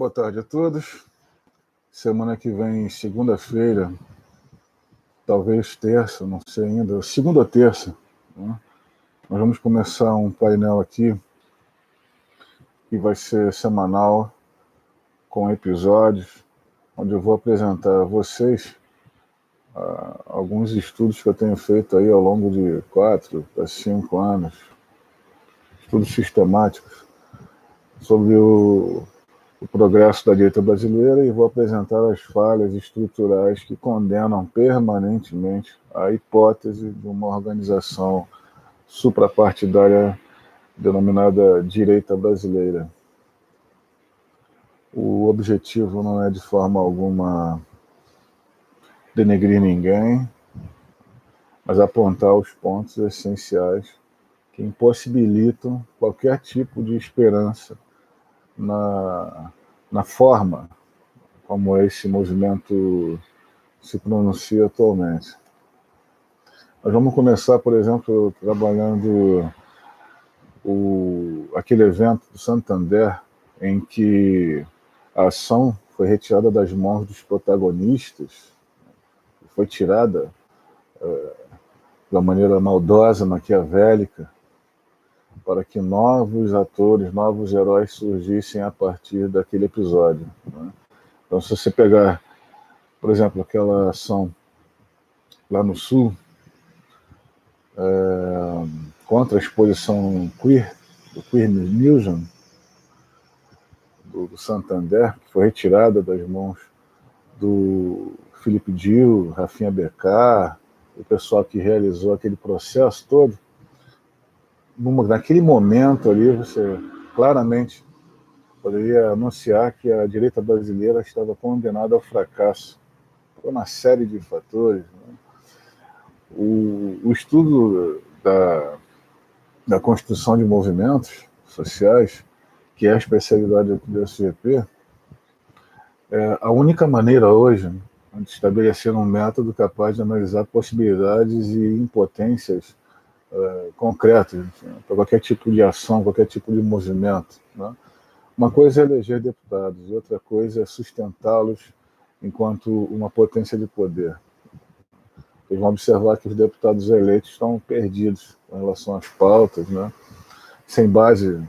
Boa tarde a todos. Semana que vem, segunda-feira, talvez terça, não sei ainda, segunda ou terça, né? Nós vamos começar um painel aqui que vai ser semanal, com episódios, onde eu vou apresentar a vocês alguns estudos que eu tenho feito aí ao longo de 4 a 5 anos, estudos sistemáticos sobre o progresso da direita brasileira, e vou apresentar as falhas estruturais que condenam permanentemente a hipótese de uma organização suprapartidária denominada direita brasileira. O objetivo não é de forma alguma denegrir ninguém, mas apontar os pontos essenciais que impossibilitam qualquer tipo de esperança na forma como esse movimento se pronuncia atualmente. Nós vamos começar, por exemplo, trabalhando aquele evento do Santander, em que a ação foi retirada das mãos dos protagonistas, foi tirada de uma maneira maldosa, maquiavélica, para que novos atores, novos heróis surgissem a partir daquele episódio, né? Então, se você pegar, por exemplo, aquela ação lá no Sul, contra a exposição queer, do Queer Museum, do Santander, que foi retirada das mãos do Felipe Dil, Rafinha Beccar, o pessoal que realizou aquele processo todo. Naquele momento ali, você claramente poderia anunciar que a direita brasileira estava condenada ao fracasso por uma série de fatores, né? O estudo da construção de movimentos sociais, que é a especialidade do SGP, é a única maneira hoje de estabelecer um método capaz de analisar possibilidades e impotências concretas, né, para qualquer tipo de ação, qualquer tipo de movimento, né? Uma coisa é eleger deputados, e outra coisa é sustentá-los enquanto uma potência de poder. Eles vão observar que os deputados eleitos estão perdidos com relação às pautas, né? Sem base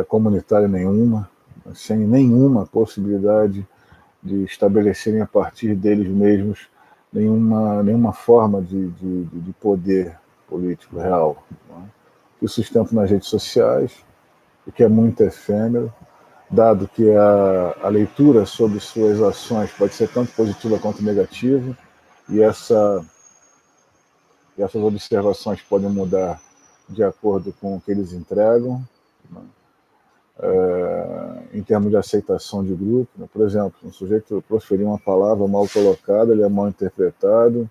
comunitária nenhuma, sem nenhuma possibilidade de estabelecerem a partir deles mesmos nenhuma forma de poder político real, né? Que sustenta nas redes sociais, o que é muito efêmero, dado que a leitura sobre suas ações pode ser tanto positiva quanto negativa, e essas observações podem mudar de acordo com o que eles entregam, né? Em termos de aceitação de grupo, né? Por exemplo, um sujeito proferir uma palavra mal colocada, ele é mal interpretado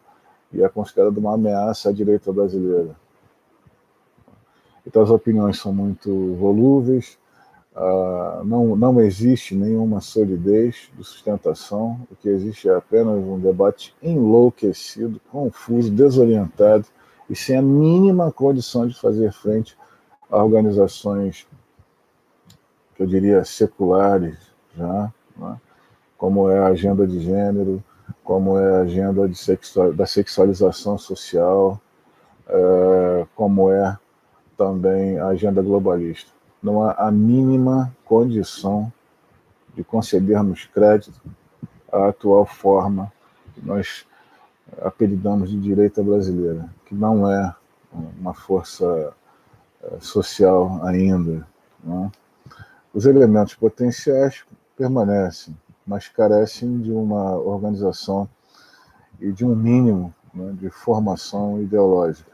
e é considerado uma ameaça à direita brasileira. Então as opiniões são muito volúveis, não existe nenhuma solidez de sustentação, o que existe é apenas um debate enlouquecido, confuso, desorientado e sem a mínima condição de fazer frente a organizações que eu diria seculares, já, né? Como é a agenda de gênero, como é a agenda da sexualização social, como é também a agenda globalista. Não há a mínima condição de concedermos crédito à atual forma que nós apelidamos de direita brasileira, que não é uma força social ainda, né? Os elementos potenciais permanecem, mas carecem de uma organização e de um mínimo, né, de formação ideológica.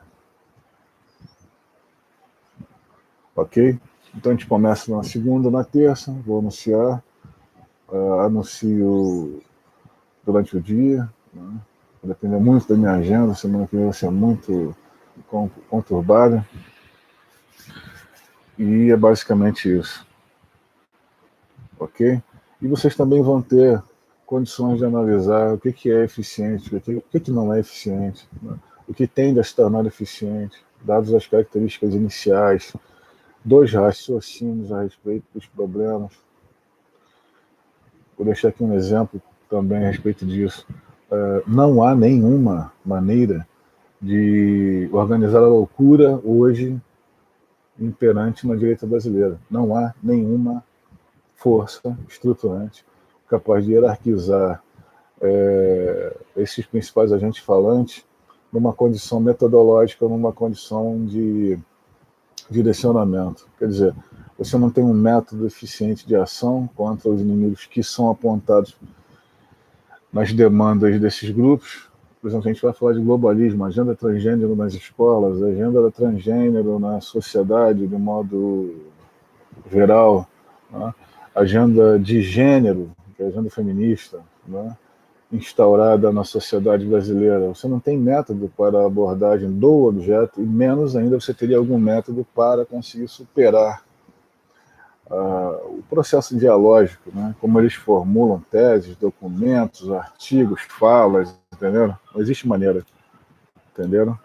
Ok? Então a gente começa na segunda, na terça, vou anunciar, anuncio durante o dia, né? Vai depender muito da minha agenda, semana que vem vai ser muito conturbada, e é basicamente isso. Ok? E vocês também vão ter condições de analisar o que é eficiente, o que não é eficiente, né? O que tende a se tornar eficiente, dadas as características iniciais, 2 raciocínios a respeito dos problemas. Vou deixar aqui um exemplo também a respeito disso. Não há nenhuma maneira de organizar a loucura hoje imperante na direita brasileira. Não há nenhuma força estruturante capaz de hierarquizar esses principais agentes falantes numa condição metodológica, numa condição de direcionamento. Quer dizer, você não tem um método eficiente de ação contra os inimigos que são apontados nas demandas desses grupos. Por exemplo, a gente vai falar de globalismo, agenda transgênero nas escolas, agenda transgênero na sociedade de modo geral, né? Agenda de gênero, que é a agenda feminista, né? Instaurada na sociedade brasileira. Você não tem método para a abordagem do objeto, e menos ainda você teria algum método para conseguir superar o processo dialógico, né? Como eles formulam teses, documentos, artigos, falas, entenderam? Não existe maneira, entenderam?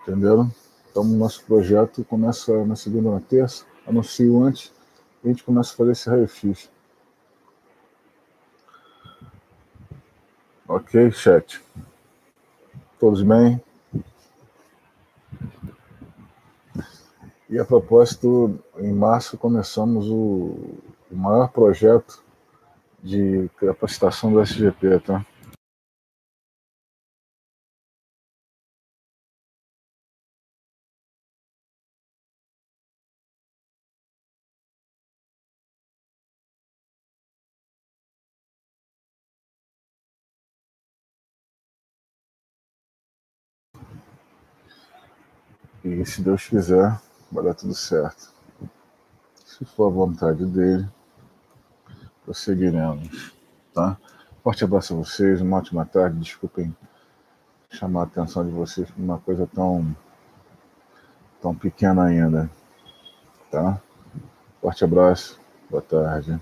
Entenderam? Então, o nosso projeto começa na segunda ou na terça, anuncio antes, e a gente começa a fazer esse raio-x. Ok, chat? Todos bem? E a propósito, em março começamos o maior projeto de capacitação do SGP, tá? E se Deus quiser, vai dar tudo certo. Se for a vontade dele, prosseguiremos, tá? Forte abraço a vocês, uma ótima tarde. Desculpem chamar a atenção de vocês por uma coisa tão pequena ainda, tá? Forte abraço, boa tarde.